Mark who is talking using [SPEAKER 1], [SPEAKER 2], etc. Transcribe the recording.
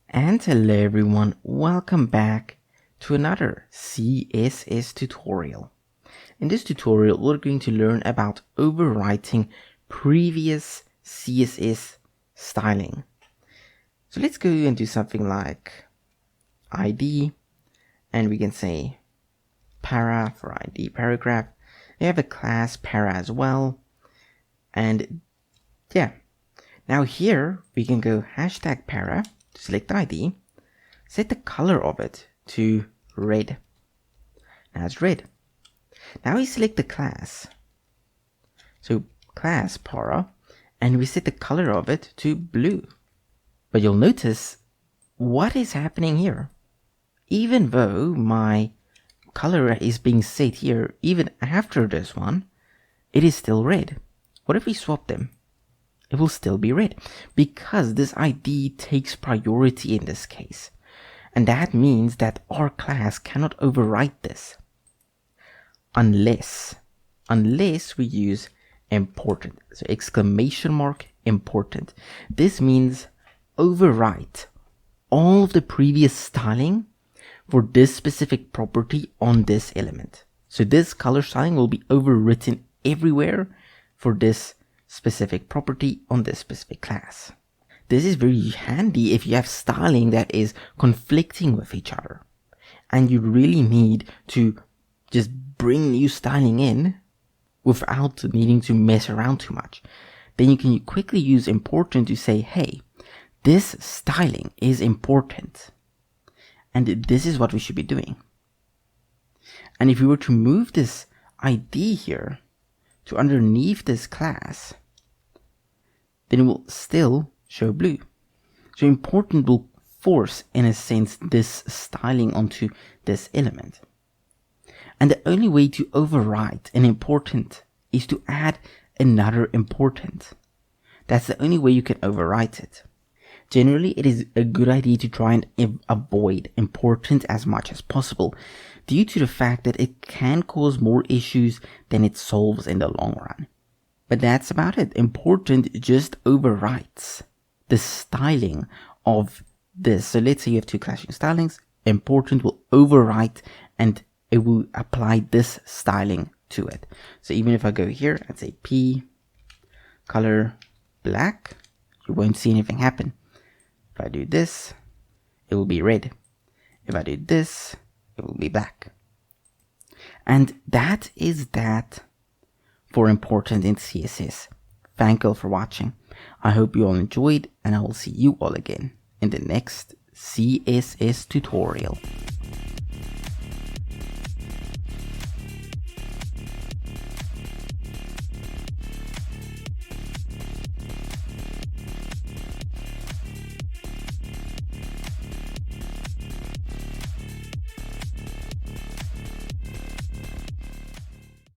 [SPEAKER 1] And hello everyone, welcome back to another CSS tutorial. In this tutorial we're going to learn about overwriting previous CSS styling. So let's go and do something like ID, and we can say para for ID paragraph. You have a class para as well, and yeah. Now here we can go hashtag para, select ID, set the color of it to red. Now it's red. Now we select the class. So class para, and we set the color of it to blue. But you'll notice what is happening here. Even though my color is being set here, even after this one, it is still red. What if we swap them? It will still be red because this ID takes priority in this case. And that means that our class cannot overwrite this unless we use important. So exclamation mark important. This means overwrite all of the previous styling for this specific property on this element. So this color styling will be overwritten everywhere for this specific property on this specific class. This is very handy if you have styling that is conflicting with each other and you really need to just bring new styling in without needing to mess around too much. Then you can quickly use important to say, hey, this styling is important and this is what we should be doing. And if we were to move this ID here to underneath this class, then it will still show blue. So important will force, in a sense, this styling onto this element. And the only way to overwrite an important is to add another important. That's the only way you can overwrite it. Generally, it is a good idea to try and avoid important as much as possible, due to the fact that it can cause more issues than it solves in the long run. But that's about it. Important just overwrites the styling of this. So let's say you have two clashing stylings. Important will overwrite and it will apply this styling to it. So even if I go here and say P color black, you won't see anything happen. If I do this, it will be red. If I do this, it will be black. And that is that for important in CSS. Thank you all for watching. I hope you all enjoyed, and I will see you all again in the next CSS tutorial.